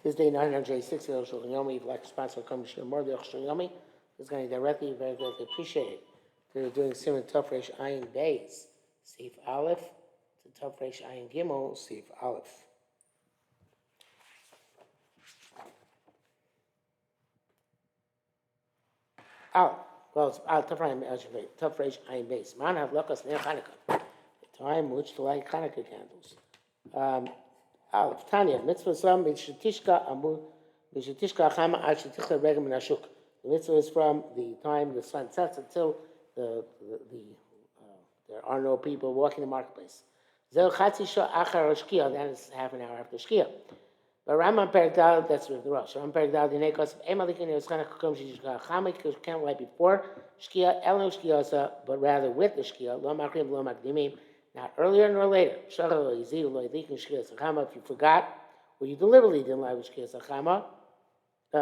This day 986, Arukh HaShulchan, if you'd like to sponsor come to share more of the Arukh HaShulchan, is going to directly, very greatly appreciate it. They're doing Simon Tov Reish Ayin Beis, Seif Aleph, to Tov Reish Ayin Gimel, Seif Aleph. Well, it's Tov Reish Ayin Beis. Man have Lakas Ner Chanukah, the time which to light Chanukah candles. Aleph, Tanya, Mitzvah Sam, Mishatishka Amu, Mishatishka Chama, Ashtichla Regam and Ashuk. The mitzvah is from the time the sun sets until there are no people walking the marketplace. Zel Chatzi Shah Achar Shkia, that is half an hour after Shkia. But Rambam Perikdal, that's with the Rosh. Rambam Perikdal, the Nekos of Emalikin, is kind of Kukum Shishka Chama, because you can't light before Shkia, Elno Shkiasa, but rather with the Shkia, Lo Makrim, Lo Makdimim, not earlier nor later. Shachar Yizil, Lo Yadikin Shkia Chama, if you forgot, or you deliberately didn't light with Shkia Chama, you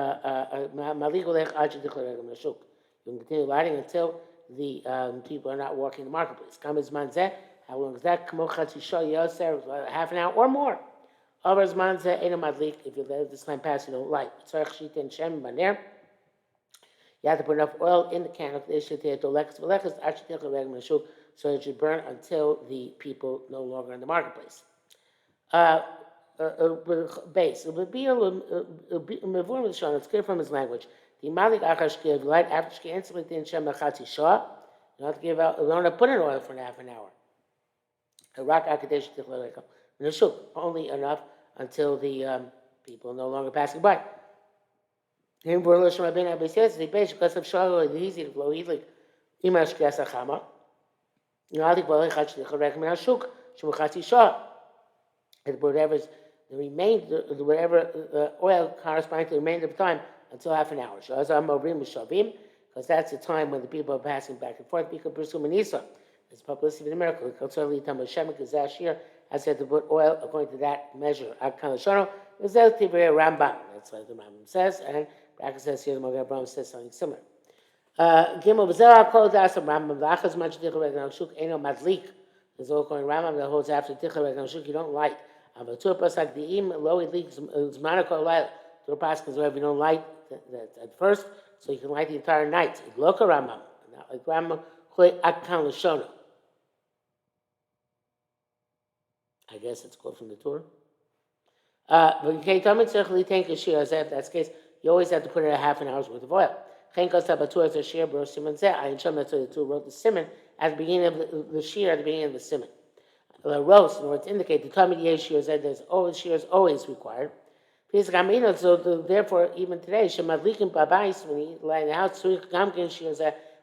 can continue lighting until the people are not walking the marketplace. How long is that? Half an hour or more. If you let this time pass, you don't light. You have to put enough oil in the candle so it should burn until the people no longer in the marketplace. Base. It's clear from his language. The Malik Achashkiv light after Shki instantly in Shem Achatzi Shah. You don't have to give out, you don't have to put in oil for half an hour. Rak Akadesh Tichloreka. Nashuk, only enough until the people are no longer passing by. Him Burlish Rabin Abba says, the base because of Shah, the easy to blow easily. Imash Kasachama. You know, I think Balach Tichloreka Nashuk, Shumachatzi Shah. Whatever oil corresponding to the remainder of the time until half an hour. Because that's the time when the people are passing back and forth. Because it's publicity of the miracle. I said to put oil according to that measure. Rambam. That's what the Rambam says, and Bracha says here the Magen Avraham says something similar. Gimel B'Zerah Kol Das Rambam V'Achaz Manch Tichel Regel Shuk Eno Madlik. There's all going Rambam that holds after Tichel Regel Shuk you don't light. But to a person like the im low it leaks Zmanako light to a person because wherever you don't light at first, so you can light the entire night. Loka Rambam, not like Rambam Chlei Akan Lashona. I guess it's called from the Torah. But you can't tell me tzarich tank a shir. If that's the case, you always have to put in a half an hour's worth of oil. Chen kosta batur as a shir bro siman zeh. I Shem that's what the Torah wrote the siman at the beginning of the shir at the beginning of the siman. The roast, in order to indicate the time of the shir said there's always shir is always required. So therefore, even today, shemadlikim babais when you light in the house, gamkin shir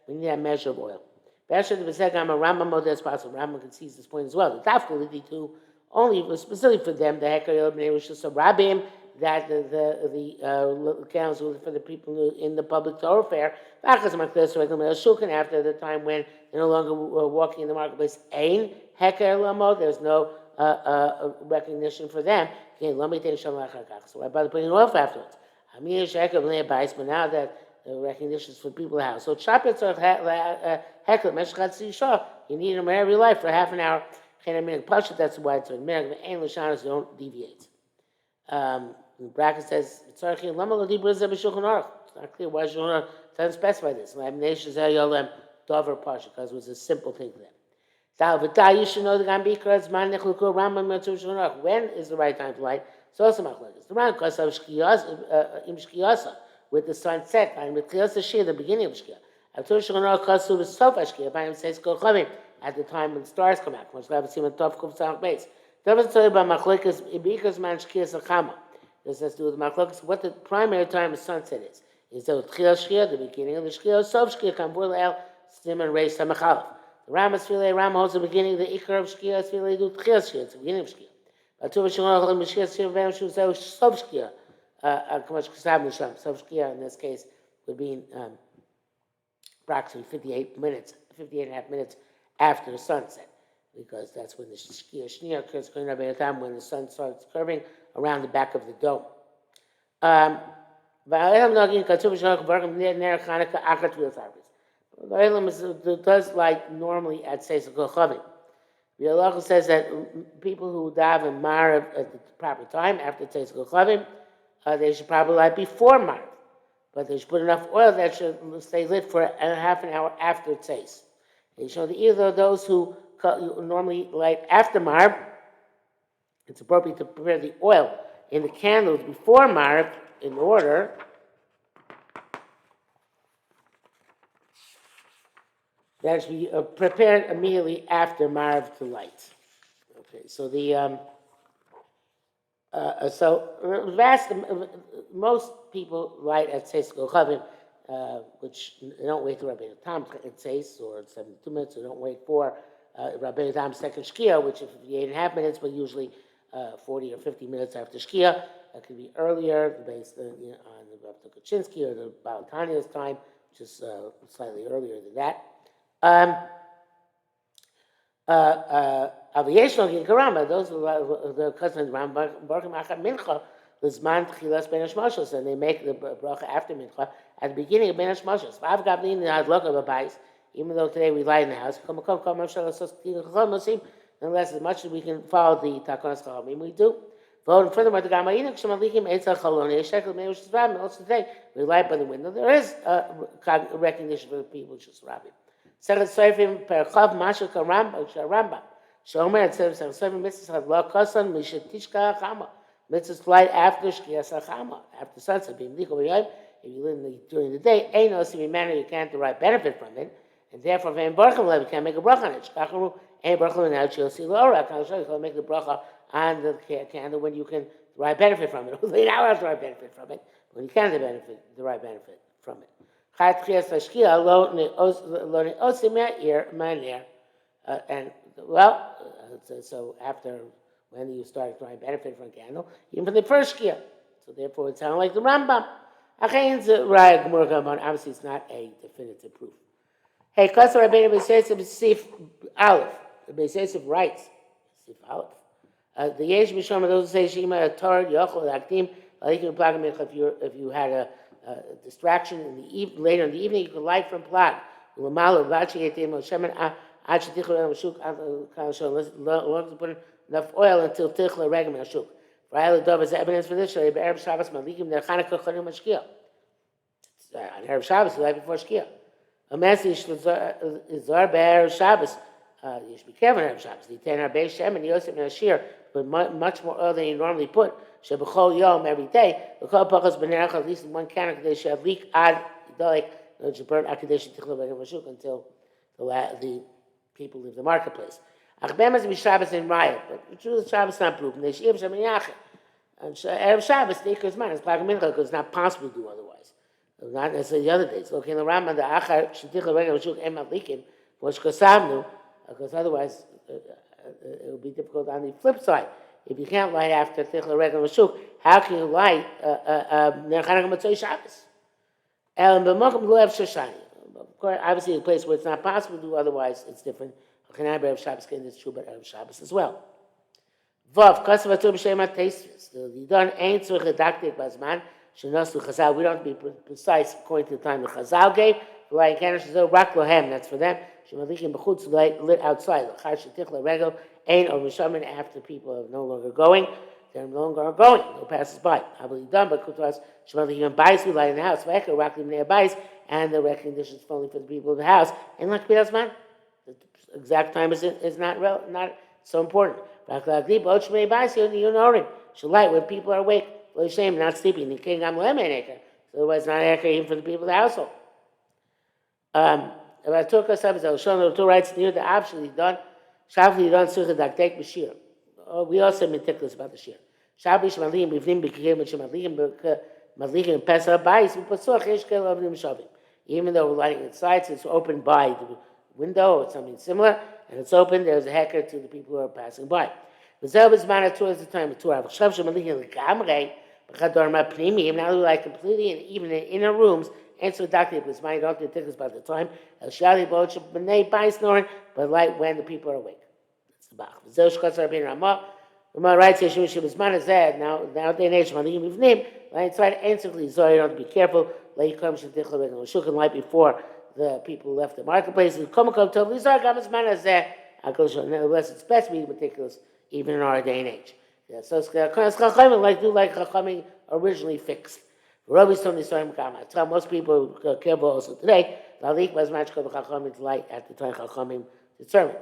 we need that measure of oil. Better the Besegam a Rambam model as possible. Rambam concedes this point as well. The Tafkul too only specifically for them. The Hekar Yel was just a Rabbim that the council for the people in the public thoroughfare. After the time when they're no longer walking in the marketplace, Ein Hekar Lamo. There's no recognition for them. So why bother putting it off afterwards? But now that the recognition is for people in the house. So you need them every life for half an hour. That's why it's a don't deviate. The bracket says it's not clear why Shulchan Aruch doesn't specify this. Because it was a simple thing for them. You should know the Gambikra when is the right time to light? So also machlokes. The Ram because of Shkiyasa with the sunset and with Chiyasa Shia, the beginning of Shkia. After Shulchan Aruch Kasu with Sofa Shkia, Ba'im says Kochavim at the time when the stars come out. Much like Simon Tov Kuf Tzalach Beis. Doesn't tell you about machlokes because man Shkiyasa Chama. This has to do with machlokes. What the primary time of sunset is. Is the Chiyas Shkia, the beginning of the Shkia, Sof Shkia, Kambur Le'el, Stim and Reis Samachalaf. The Ram is Filei, Ram holds the beginning, the Ikar of Shkia is Filei, do Chiyas Shkia, it's the beginning of Shkia. But Tuva Shulchan Aruch Mishkiyas Shkia, Vem Shu Zeu Sof Shkia, Kamash Kisav Nisham, Sof Shkia in this case would be approximately 58 and a half minutes after the sunset, because that's when the Shkia Shnia occurs during the time when the sun starts curving around the back of the dome. The does like normally at Seis Kochavim. The halacha says that people who daven Marav at the proper time after Seis Kochavim, they should probably light before Marv. But they should put enough oil that should stay lit for half an hour after it says. They show that either of those who normally light after Marv, it's appropriate to prepare the oil in the candles before Marv in order that should be prepared immediately after Marv to light. Okay, so most people light at Seis Kochavim, which they don't wait for Rabbeinu Tam at Seis or 72 minutes, so don't wait for Rabbeinu Tam's second Shkia, which if you 8.5 minutes, but usually 40 or 50 minutes after Shkia. That could be earlier, based on the Rav Tukachinsky or the Baal Tanya's time, which is slightly earlier than that. Aviyeshno in Karamba, those are the cousins of Barkim Achat Mincha, Lizman Tchilas Ben Hashmashos, and they make the bracha after Mincha at the beginning of Ben Hashmashos. Vav Gavlin and Adlok of a bais, even though today we light in the house, unless as much as we can follow the Takonas Chalamim, we do. And furthermore, the Gamayinik Shemalikim Eitzal Chaloni Shekel Meush Rabim. Also today we light by the window. There is recognition for the people Shus Rabim. Second Seifim Perchav Mashal Karamba. Shomer it says Seifim Mitzvahs Hadla Kosan Mishatishka Chama. Mitzvahs light after Shkias Chama, after sunset. Being Liko B'Yom, if you live during the day, ain't no simi manner you can't derive benefit from it, and therefore Vein Barcham Lev you can't make a bracha on it. Shkacharu ain't Barcham and out you'll see Laura. Can show you can make the bracha on the candle when you can derive benefit from it. You're not allowed to derive benefit from it when you can derive benefit from it. And so after when you start drawing benefit from a candle, even from the first shkia. So therefore it sounds like the Rambam. Obviously it's not a definitive proof. Hey, Kasar Rabbeinu B'Seisef Sif Aleph. The B'Seisef writes, Sif Aleph. The Yesh Mishom, those who say Shema Torah Yochel Akdim, if you had a distraction in the later in the evening, you could light from plag. Put enough oil until tichla regem hashuk. For Dov is evidence for this. Erev Shabbos malikim der Chanukah chanim shkia. On Erev Shabbos, right before shkia. A message is zar be'erev Shabbos. You should be careful on Erev Shabbos. You ten arbei shem and yosef and ashir, but much more oil than you normally put. Shebechol yom every day. L'kol pachas b'nerach at least in one can they should leak ad dalik. It should burn akadesh tichla regem hashuk until the people leave the marketplace. Achbemas b'Shabbos in riot, but true Shabbos not proof. And they shev shem yachid. And Erev Shabbos the ikar zman is plag mincha because it's not possible to do otherwise. Not necessarily the other days. Okay, in the Rambam the achar shetichla regem hashuk em matlikim was kosamnu because otherwise it would be difficult on the flip side. If you can't light after tichla regem hashuk, how can you light ner Chanukah Motzei Shabbos? And b'mokum lo ev shoshani. Of course, obviously, a place where it's not possible to do otherwise, it's different. Erev Shabbos, it's true, but Erev Shabbos as well. Vav, kasav atur b'shem ha-teisvis. The Yidon ain't tzurich redaktik bazman, shenos l'chazal. We don't have to be precise according to the time the Chazal gave. L'ayim kanish zo rak lohem, that's for them. Shemalikim b'chutz lit outside. L'char shetichla regel, ain't or mishamin after people are no longer going. They're no longer going. No passes by. Abel Yidon, but kutas shemalikim bais, we light in the house. V'echer rak limnei bais, and the recognition is only for the people of the house. And like B'azman. The exact time is not so important. You should light when people are awake. Shame, not sleeping. So otherwise, it's not accurate even for the people of the household. About Turkah, two writes near the Abshali done. Shavli done Surah Daktek Bashir. We also meticulous about the Shir. Shavli Shmalim Bivnim Bikim Malikim Pesach Bais. We put Surah Eshkel of Nim Shavim. Even though we're lighting inside, so it's open by the window or something similar, and it's open, there's a hecker to the people who are passing by. The Zelb's man towards the time of Torah. Now we like completely, and even in inner rooms, and so doctor was my don't think about the time. But light when the people are awake. That's the Bach. Ramah writes here, now they age light inside, instantly, so you don't be careful. Light comes to light before the people left the marketplace. Nevertheless, it's best to be meticulous even in our day and age. Yeah, so it's Chachamim like Chachamim originally fixed. Rabbi Stone Yisrael Mekama. That's how most people care about also today. Lalik was much called Chachamim's light at the time Chachamim determined.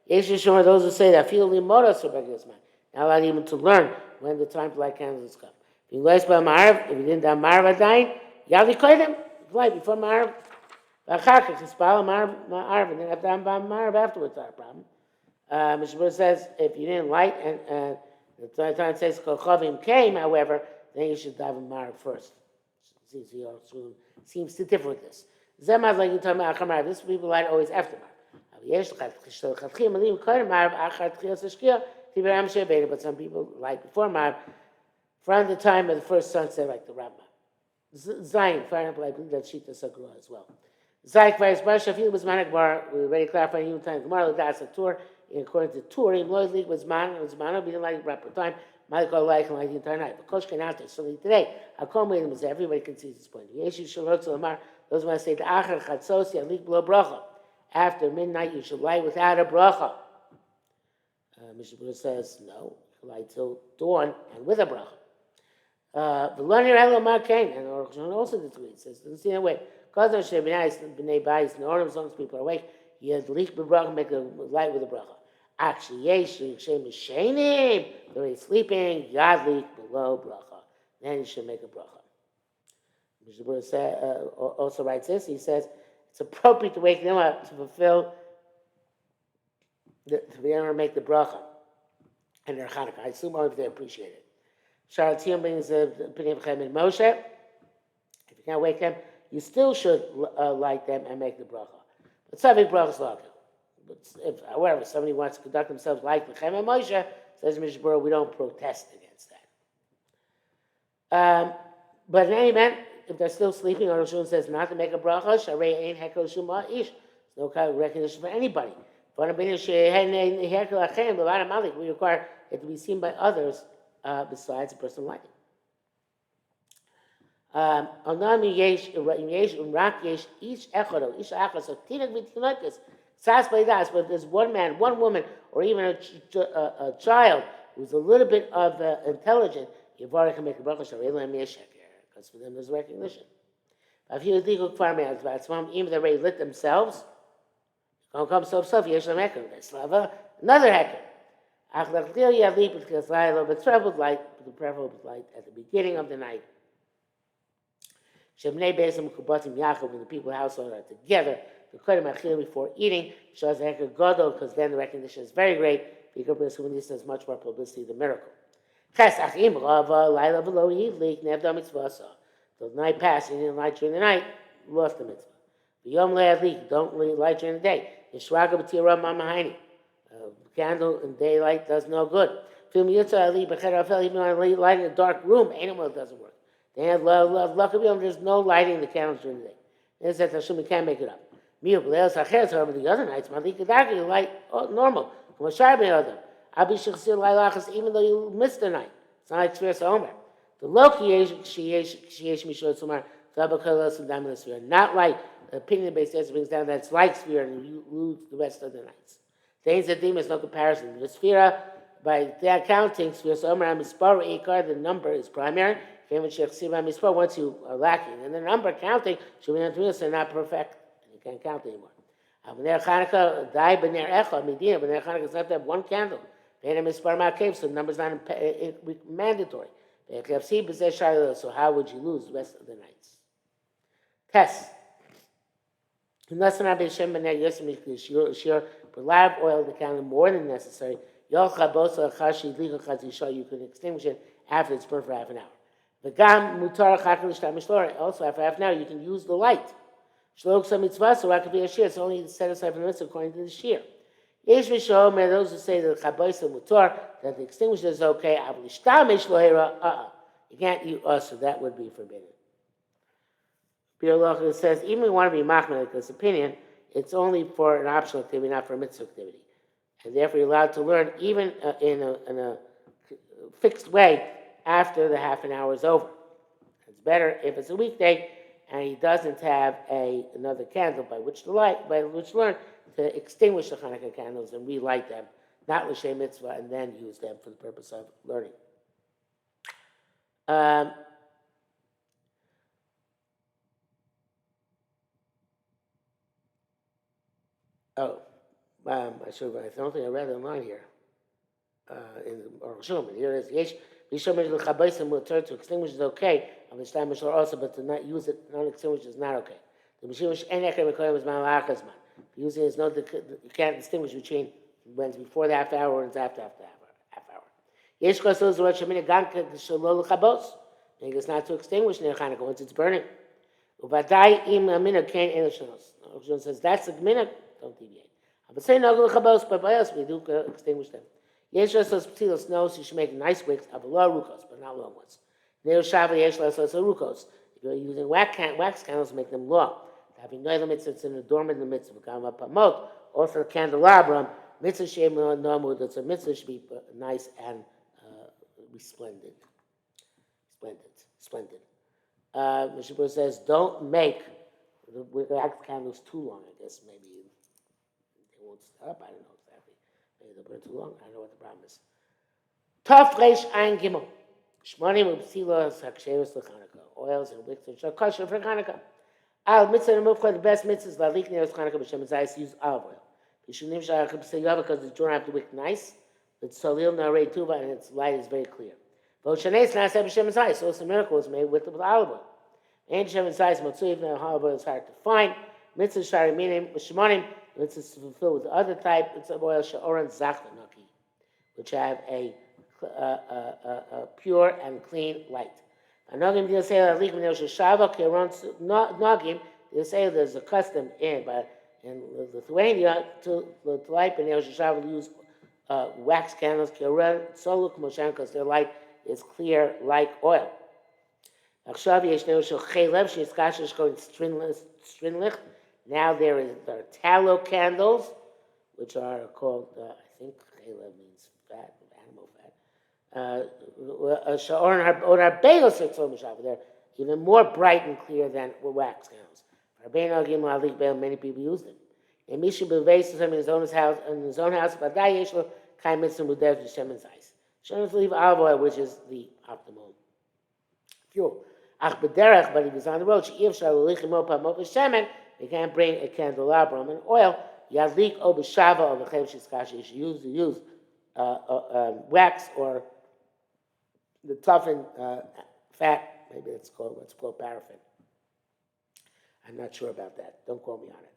Yesh Yishmar, those who say that feel limora so big this man. Not allowed even to learn when the time to light candles come. If you light by Ma'arav, if you didn't have Ma'arav Adayin, you have to light them. Light before Ma'arav. V'achakach, it's Baal Ma'arav, and then have to have Ma'arav afterwards, not a problem. Mishmur says, if you didn't light, and the time it says Kochavim came, however, then you should have a Ma'arav first. Seems to differ with this. Zemad like you talking about this people light always after Ma'arav. But some people light before Ma'arav, from the time of the first sunset, like the Rambam. Zayin, for example, I believe that Shita Sakura as well. Zayin, Kvaris Barsha, Fil was Man Gemara, we already clarified in time Gemara, that's a tour. According to Tur, in Lloyd League was Man, we didn't like proper time. Malik all like the entire night. But Kosh came out there. So today, Hakom Waitim was everybody can see this point. Yeshu Shalot Salamar, those want to say the Achar Chatzos Yalik Below Bracha. After midnight, you should light without a bracha. Mishnah says no, you light till dawn and with a bracha. The Lonir Elomar came, and Arukh HaShulchan also disagrees. Says doesn't see that way. Because of Bnei Bayis, in order as long as people are awake, you have to leak the bracha, make a light with a bracha. Actually, yesh shem shenim. They're already sleeping. Yadlik below bracha. Then you should make a bracha. Mishnah also writes this. He says it's appropriate to wake them up to fulfill, to be able to make the bracha and their Chanukah. I assume only if they appreciate it. Sharatiyam brings the opinion of Chaim and Moshe. If you can't wake them, you still should light them and make the bracha. But some big brachas like it. But however, somebody wants to conduct themselves like Chaim and Moshe, says Mishnah, we don't protest against that. But in any event, if they're still sleeping, Arukh HaShulchan says not to make a bracha. Sharei ein hekel shuma ish. No kind of recognition for anybody. We require it to be seen by others besides the person lighting. But if there's one man, one woman, or even a child who's a little bit of intelligent, Yivarech can make a bracha because for them there's recognition. Even if they already lit themselves, don't come so yesh them heker. Let's have another heker. But preferable light at the beginning of the night. When the people in the household are together, before eating, shows the heker gadol, because then the recognition is very great. Because when this has much more publicity, the miracle. The night passed, and you didn't light during the night, lost the mitzvah. Don't light during the day. Candle in daylight does no good. Even when I light in a dark room, animal doesn't work. They have luck of them, there's no lighting in the candles during the day. It says Hashem, we can't make it up. However, the other nights, you light normal. Even though you missed the night. It's not like Tzvir Omer. The Loki not like the opinion-based answer brings down that it's like Sphira and you lose the rest of the nights. The is no comparison. The Sphira, by their counting, Sphira Omer and Mispar Ikar, the number is primary. Once you are lacking, and the number counting should be not perfect, and you can't count anymore. B'ner Chanukah, die b'ner Echa, Medina, b'ner Chanukah is not to have one candle. So the number's not mandatory. So how would you lose the rest of the nights? Test. Put a lot of oil in the candle, more than necessary. You can extinguish it after it's burned for half an hour. Also, after half an hour, you can use the light. It's only set aside for the mitzvah according to the shear. Those who say that that the extinguisher is okay, you can't use us, so that would be forbidden. Peter Locher says, even if you want to be machmir like this opinion, it's only for an optional activity, not for a mitzvah activity. And therefore, you're allowed to learn even in a fixed way after the half an hour is over. It's better if it's a weekday and he doesn't have another candle by which to learn to extinguish the Hanukkah candles and relight them not l'shem mitzvah, and then use them for the purpose of learning. Um, I don't think I read it online here. In the Arukh HaShulchan. Here it is. Yesh b'shomer l'chabaisim mutar, to extinguish is okay. Avishtam mishor also, but to not use it, not extinguish is not okay. The mishimish en eker mekoyim is malachas man. Using is no, you can't distinguish between when it's before the half hour or it's after the half hour. Yesh kosos the word shemina ganka shalol l'chabos. It's not to extinguish near Chanukah once it's burning. Uvadai im amina kain en l'shanos. Arukh HaShulchan says that's the minhag. Don't deviate. But say no l'chabos, but by us we do extinguish them. Yesh lasos ptilos knows you should make nice wicks of low rukos, but not long ones. Neo shava yesh lasos rukos. If you're using wax candles, make them long. Having no mitzvah, it's an adornment in the mitzvah. Gama pamot, also the candelabrum. Mitzvah shem nomu. That's a mitzvah should be nice and resplendent. Splendid. Mishnah says, don't make the wax candles too long. I guess maybe they won't stop. I don't know exactly. Maybe they'll burn too long. I don't know what the problem is. Tov reish ein gimel. Shmonim ubsilos haksheros l'Chanukah. Oils and wicks which are kosher for Chanukah. Al mitzvah and mufcha, the best mitzvahs la'lik neros Chanukah b'shem zayis, use olive oil. Bishunim shayach b'sei because the don't have to wick nice. It's solil narei tuva and its light is very clear. V'oshaneis na'aseh b'shem zayis. Also, miracle is made with olive oil. And shem zayis motzui, even olive oil is hard to find. Mitzvah shari minim b'shmonim. Mitzvahs to fulfill with other type. It's of oil sha'oran zachta naki, which have a pure and clean light. Nogim they say there's a custom in Lithuania to light b'nei shava to use wax candles because their light is clear like oil. Now there are tallow candles, which are called I think chaylev means fat, animal fat. They're even more bright and clear than wax candles. Many people use them. And Misha Beves in his own house, but Shouldn't leave olive oil, which is the optimal fuel. But he was on the road. They can't bring a candelabrum and oil. Yadlik o b'shava o b'chev shiskashi. You should use wax or the toughened fat. Maybe it's called what's called paraffin. I'm not sure about that. Don't quote me on it.